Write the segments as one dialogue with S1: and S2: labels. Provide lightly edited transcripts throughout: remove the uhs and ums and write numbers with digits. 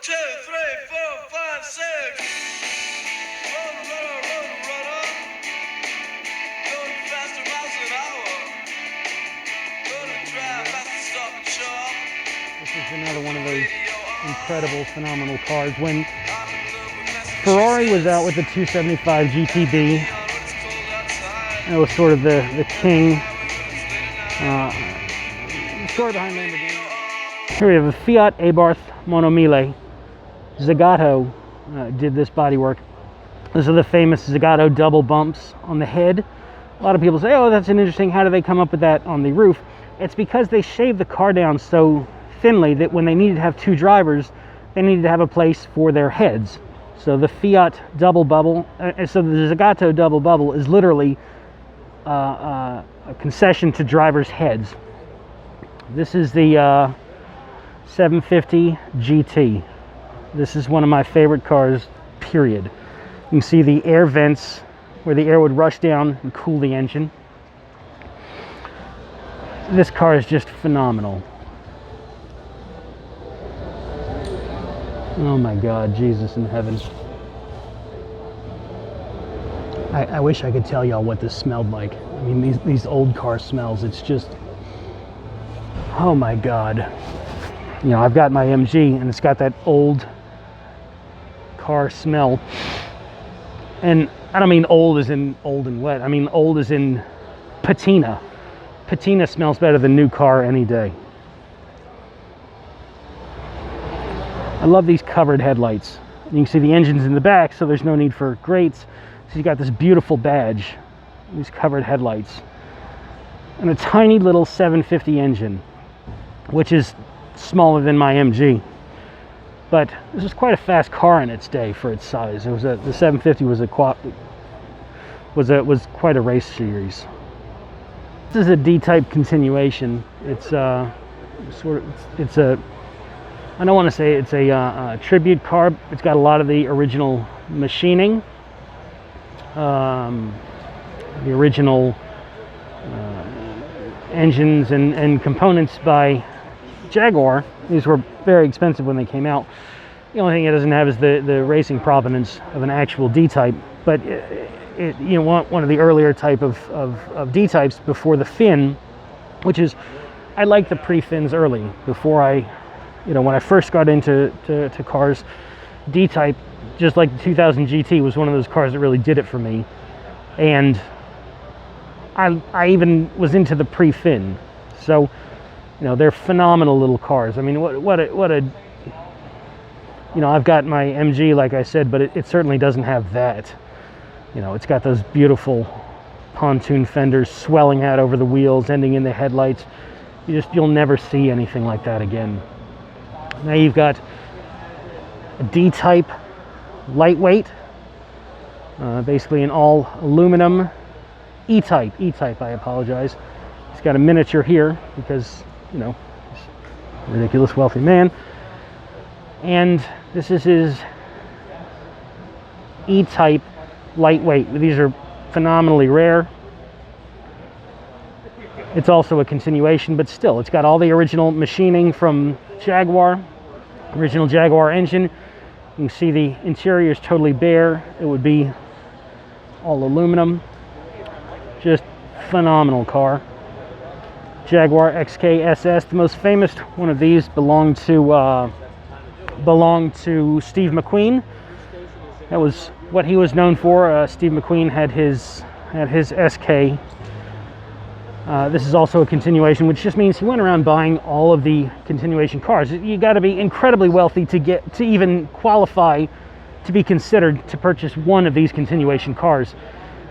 S1: 2, 3, 4, 5, 6. Run, runner. Going faster miles an hour. Gonna drive fast, stop and shop.
S2: This is another one of those incredible, phenomenal cars. When Ferrari was out with the 275 GTB, it was sort of the king. Story behind Lamborghini. Here we have a Fiat Abarth Monomille. Zagato did this bodywork. These are the famous Zagato double bumps on the head. A lot of people say, oh, that's an interesting, how do they come up with that on the roof? It's because they shaved the car down so thinly that when they needed to have two drivers, they needed to have a place for their heads. So the Fiat double bubble, so the Zagato double bubble is literally a concession to drivers' heads. This is the 750 GT. This is one of my favorite cars, period. You can see the air vents where the air would rush down and cool the engine. This car is just phenomenal. Oh my God, Jesus in heaven. I wish I could tell y'all what this smelled like. I mean, these old car smells, it's just, oh my God. You know, I've got my MG and it's got that old car smell. And I don't mean old as in old and wet. I mean old as in patina. Patina smells better than new car any day. I love these covered headlights. You can see the engine's in the back, so there's no need for grates. So you got this beautiful badge, these covered headlights, and a tiny little 750 engine, which is smaller than my MG. But this was quite a fast car in its day for its size. It was the 750 was quite a race series. This is a D-type continuation. It's I don't want to say it's a tribute car. It's got a lot of the original machining, the original engines and components by Jaguar. These were very expensive when they came out. The only thing it doesn't have is the racing provenance of an actual D-type, but you want one of the earlier type of D-types before the fin, which is, I like the pre-fins early. Before when I first got into cars, D-type, just like the 2000 GT, was one of those cars that really did it for me. And I even was into the pre-fin. So, they're phenomenal little cars. I mean, what a I've got my MG, like I said, but it certainly doesn't have that. It's got those beautiful pontoon fenders swelling out over the wheels, ending in the headlights. You'll never see anything like that again. Now you've got a D-type lightweight, basically an all aluminum E-type, I apologize. He's got a miniature here because, he's a ridiculous wealthy man. And this is his E-type lightweight. These are phenomenally rare. It's also a continuation, but still, it's got all the original machining from Jaguar, original Jaguar engine. You can see the interior is totally bare. It would be all aluminum. Just phenomenal car. Jaguar XKSS. The most famous one of these belonged to Steve McQueen. That was what he was known for. Steve McQueen had his SK. This is also a continuation, which just means he went around buying all of the continuation cars. You got to be incredibly wealthy to even qualify to be considered to purchase one of these continuation cars.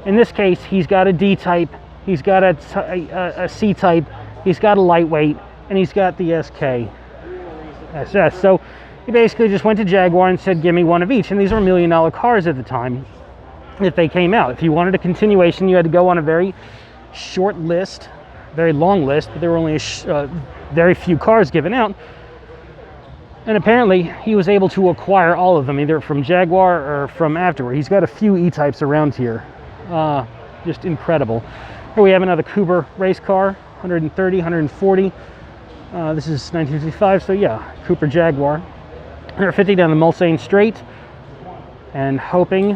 S2: In this case, he's got a D-type, he's got a C-type, he's got a lightweight, and he's got the SKSS. So he basically just went to Jaguar and said, give me one of each. And these are $1 million cars at the time that they came out. If you wanted a continuation, you had to go on a very short list, very long list, but there were only very few cars given out. And apparently he was able to acquire all of them, either from Jaguar or from afterward. He's got a few E-types around here. Just incredible. Here we have another Cooper race car, 130, 140. This is 1955, so yeah, Cooper Jaguar. 150 down the Mulsanne Straight, and hoping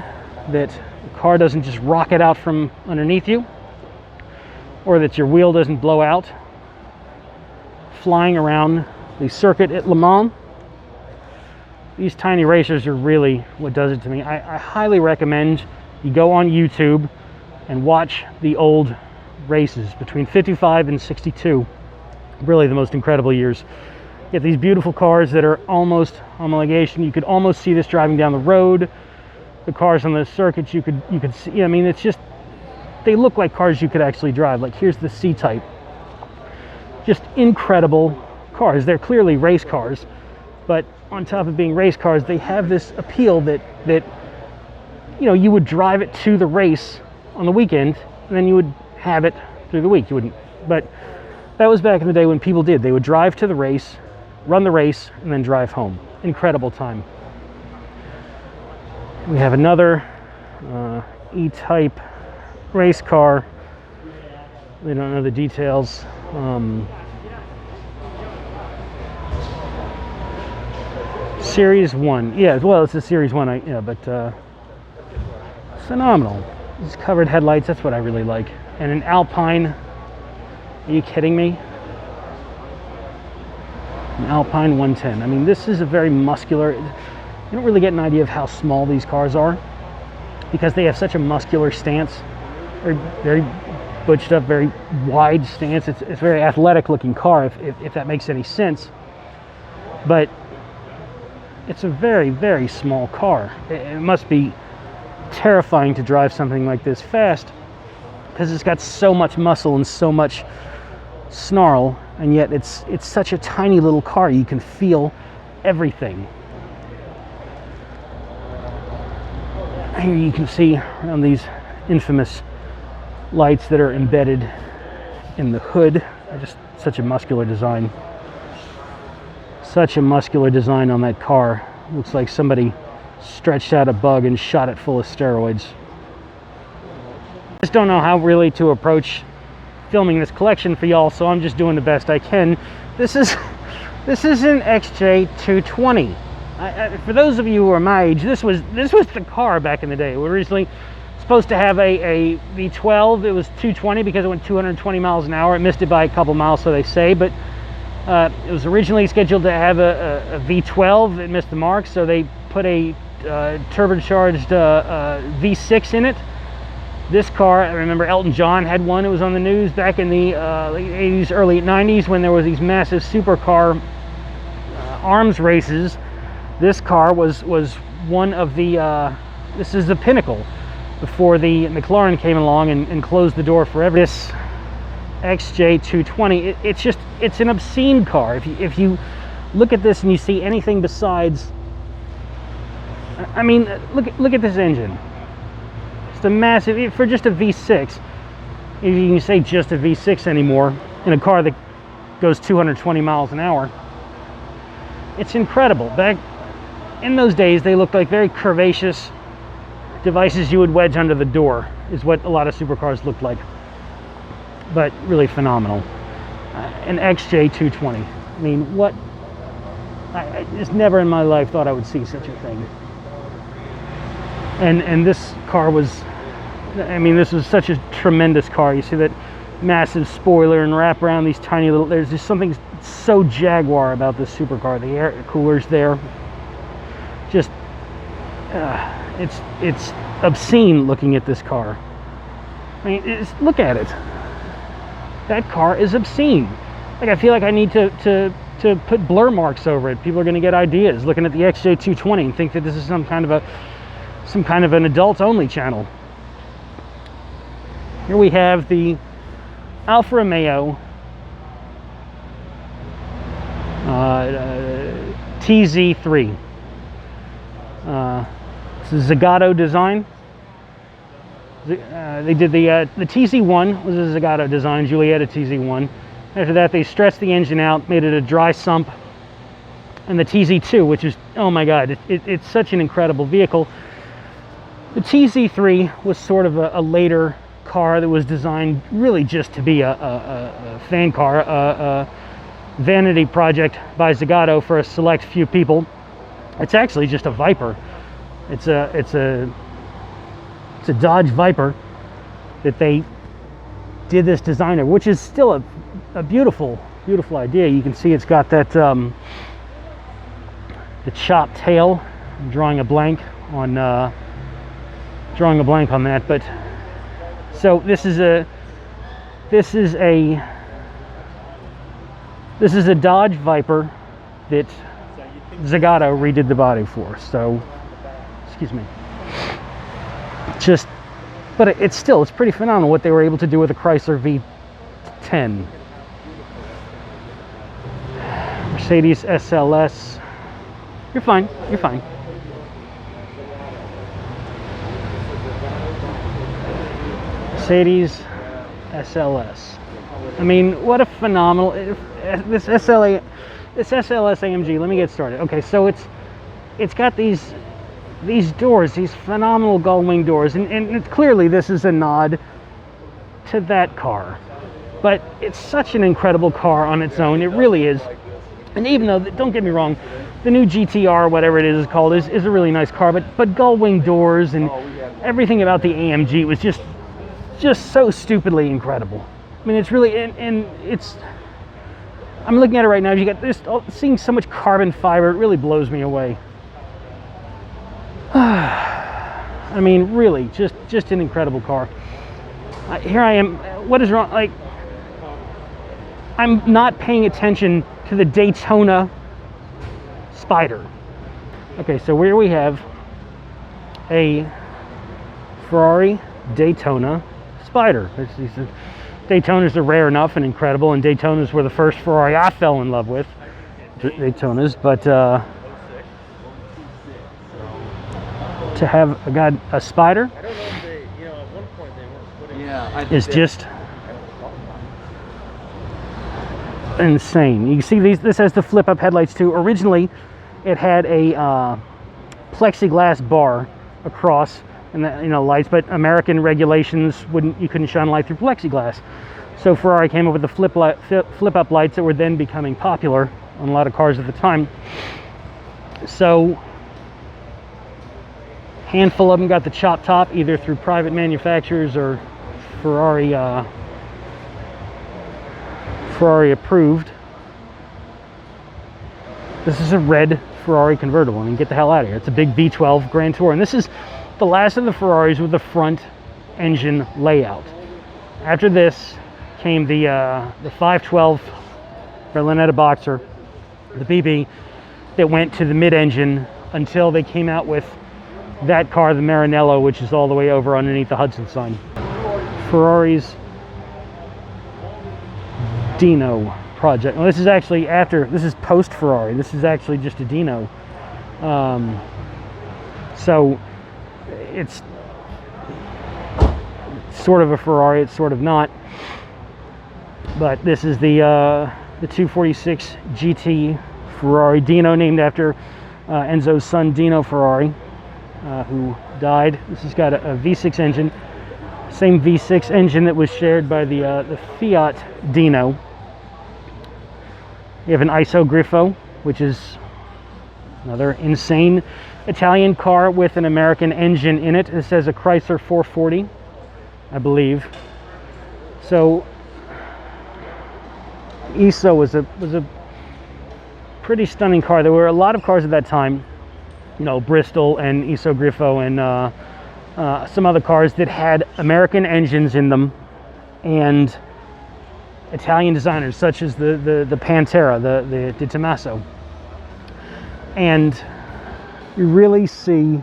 S2: that the car doesn't just rocket out from underneath you, or that your wheel doesn't blow out. Flying around the circuit at Le Mans. These tiny racers are really what does it to me. I highly recommend you go on YouTube and watch the old races between 55 and 62. Really the most incredible years. You get these beautiful cars that are almost homologation. You could almost see this driving down the road. The cars on the circuits you could see. I mean, it's just, they look like cars you could actually drive. Like here's the C-Type. Just incredible cars. They're clearly race cars, but on top of being race cars, they have this appeal that you know, you would drive it to the race on the weekend, and then you would have it through the week. You wouldn't, but that was back in the day when people did. They would drive to the race, run the race, and then drive home. Incredible time. We have another E-Type race car. We don't know the details. Series 1. Yeah, well, it's a Series 1, yeah, but phenomenal. These covered headlights, that's what I really like. And an Alpine. Are you kidding me? An Alpine 110. I mean, this is a very muscular... You don't really get an idea of how small these cars are because they have such a muscular stance. Very, very butched up, very wide stance. It's a very athletic looking car, if that makes any sense. But it's a very, very small car. It must be terrifying to drive something like this fast because it's got so much muscle and so much snarl, and yet it's such a tiny little car. You can feel everything. Here you can see around these infamous lights that are embedded in the hood. Just such a muscular design. Such a muscular design on that car. Looks like somebody stretched out a bug and shot it full of steroids. I just don't know how really to approach filming this collection for y'all, so I'm just doing the best I can. This is an XJ220. For those of you who are my age, this was the car back in the day. We were originally supposed to have a V12. It was 220 because it went 220 miles an hour. It missed it by a couple miles, so they say, but it was originally scheduled to have a V12. It missed the mark, so they put a turbocharged V6 in it. This car, I remember Elton John had one. It was on the news back in the late 80s, early 90s when there was these massive supercar arms races. This car was one of the, this is the pinnacle before the McLaren came along and closed the door forever. This XJ220, it's an obscene car. If you look at this and you see anything besides, I mean, look at this engine. It's a massive, for just a V6, if you can say just a V6 anymore, in a car that goes 220 miles an hour, it's incredible. Back in those days, they looked like very curvaceous devices you would wedge under the door, is what a lot of supercars looked like. But really phenomenal. An XJ220. I mean, what? I just never in my life thought I would see such a thing. And this car was, I mean, this was such a tremendous car. You see that massive spoiler and wrap around these tiny little, there's just something so Jaguar about this supercar. The air coolers there. Just, it's obscene looking at this car. I mean, look at it. That car is obscene. Like, I feel like I need to put blur marks over it. People are going to get ideas looking at the XJ220 and think that this is some kind of an adult-only channel. Here we have the Alfa Romeo TZ3. It's a Zagato design. They did the TZ1 was a Zagato design, Giulietta TZ1. After that, they stressed the engine out, made it a dry sump. And the TZ2, which is, oh my God, it's such an incredible vehicle. The TZ3 was sort of a later car that was designed really just to be a fan car, a vanity project by Zagato for a select few people. It's actually just a Viper. It's a Dodge Viper that they did this design of, which is still a beautiful idea. You can see it's got that the chopped tail. I'm drawing a blank on that. But so this is a Dodge Viper that Zagato redid the body for. So, excuse me. But it's pretty phenomenal what they were able to do with a Chrysler V10. Mercedes SLS. You're fine. You're fine. Mercedes SLS. I mean, what a phenomenal this SLS AMG. Let me get started. Okay, so it's got these doors, these phenomenal gullwing doors, and clearly this is a nod to that car. But it's such an incredible car on its own. It really is. And even though, don't get me wrong, the new GTR, whatever it is called, is a really nice car. But gullwing doors and everything about the AMG was just so stupidly incredible. I mean, it's really, and it's, I'm looking at it right now. You got this, seeing so much carbon fiber, it really blows me away. I mean, really, just an incredible car. Here I am. What is wrong? Like, I'm not paying attention to the Daytona Spider. Okay, so here we have a Ferrari Daytona Spider. Daytonas are rare enough and incredible, and Daytonas were the first Ferrari I fell in love with. Daytonas, but to have a Spider is just insane. You can see this has the flip-up headlights too. Originally, it had a plexiglass bar across, and lights, but American regulations you couldn't shine light through plexiglass. So Ferrari came up with the flip-up lights that were then becoming popular on a lot of cars at the time. So handful of them got the chop top, either through private manufacturers or Ferrari approved. This is a red Ferrari convertible. I mean, get the hell out of here. It's a big V12 Grand Tour, and this is the last of the Ferraris with the front engine layout. After this came the 512 Berlinetta Boxer, the BB, that went to the mid-engine until they came out with that car, the Maranello, which is all the way over underneath the Hudson sign. Ferrari's Dino project. Well, this is actually this is post-Ferrari. This is actually just a Dino. So it's sort of a Ferrari, it's sort of not. But this is the 246 GT Ferrari Dino, named after Enzo's son Dino Ferrari, who died. This has got a V6 engine, same V6 engine that was shared by the Fiat Dino. You have an ISO Grifo, which is another insane Italian car with an American engine in it. This says a Chrysler 440, I believe. So ISO was a pretty stunning car. There were a lot of cars at that time, Bristol and ISO Grifo and some other cars that had American engines in them and Italian designers, such as the Pantera, the Di Tommaso. And you really see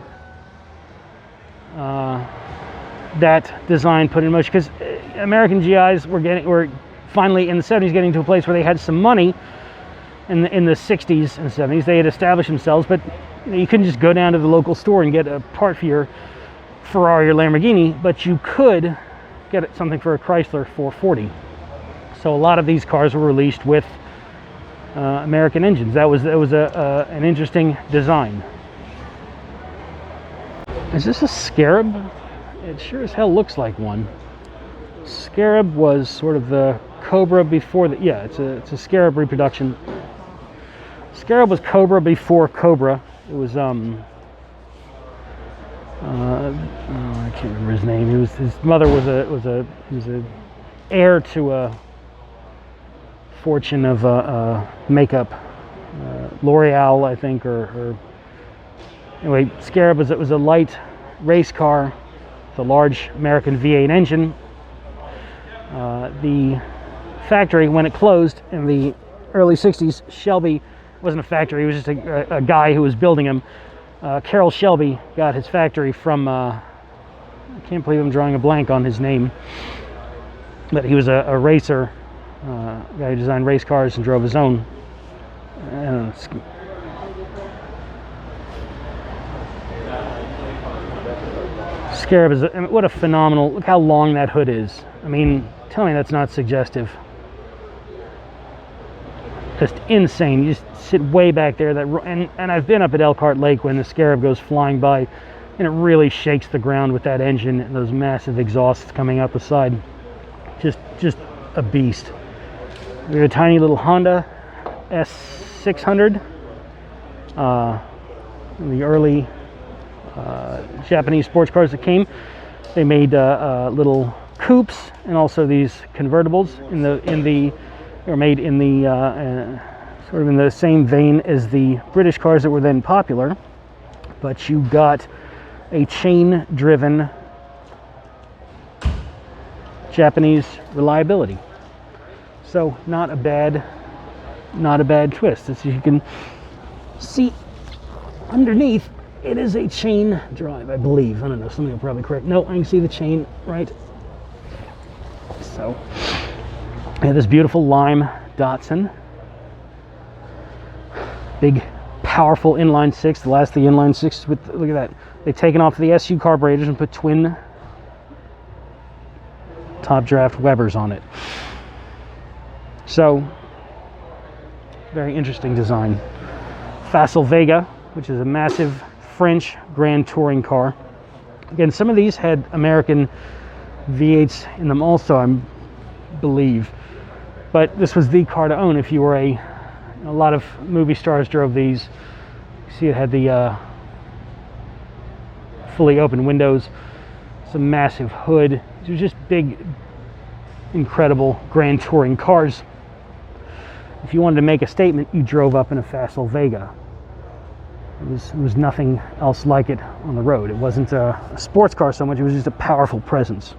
S2: that design put in motion, because American GIs were finally in the 70s getting to a place where they had some money. In the 60s and 70s, they had established themselves, but you couldn't just go down to the local store and get a part for your Ferrari or Lamborghini, but you could get something for a Chrysler 440. So a lot of these cars were released with American engines. That was an interesting design. Is this a Scarab? It sure as hell looks like one. Scarab was sort of the Cobra before the, yeah, it's a Scarab reproduction. Scarab was Cobra before Cobra, It was I can't remember his name. His mother was a heir to a fortune of makeup, L'Oreal, I think, or anyway. Scarab was a light race car with a large American V8 engine. The factory, when it closed in the early 60s, Shelby wasn't a factory, he was just a guy who was building them. Carroll Shelby got his factory from, I can't believe I'm drawing a blank on his name, but he was a racer, guy who designed race cars and drove his own. I don't know, Scarab is, I mean, what a phenomenal, look how long that hood is. I mean, tell me that's not suggestive. Just insane. You just sit way back there. And I've been up at Elkhart Lake when the Scarab goes flying by, and it really shakes the ground with that engine and those massive exhausts coming out the side. Just a beast. We have a tiny little Honda S600. The early Japanese sports cars that came. They made little coupes and also these convertibles they were made in the sort of in the same vein as the British cars that were then popular, but you got a chain-driven Japanese reliability. So not a bad twist. As you can see underneath, it is a chain drive, I believe. I don't know, somebody will probably correct. No, I can see the chain right. So we have this beautiful lime Datsun. Big, powerful inline six. The last of the inline sixes with, look at that. They've taken off the SU carburetors and put twin top draft Webers on it. So, very interesting design. Facel Vega, which is a massive French Grand Touring car. Again, some of these had American V8s in them also, I believe. But this was the car to own if you were a lot of movie stars drove these. You see it had the fully open windows, some massive hood. It was just big, incredible Grand Touring cars. If you wanted to make a statement, you drove up in a Facel Vega. It was nothing else like it on the road. It wasn't a sports car so much, it was just a powerful presence.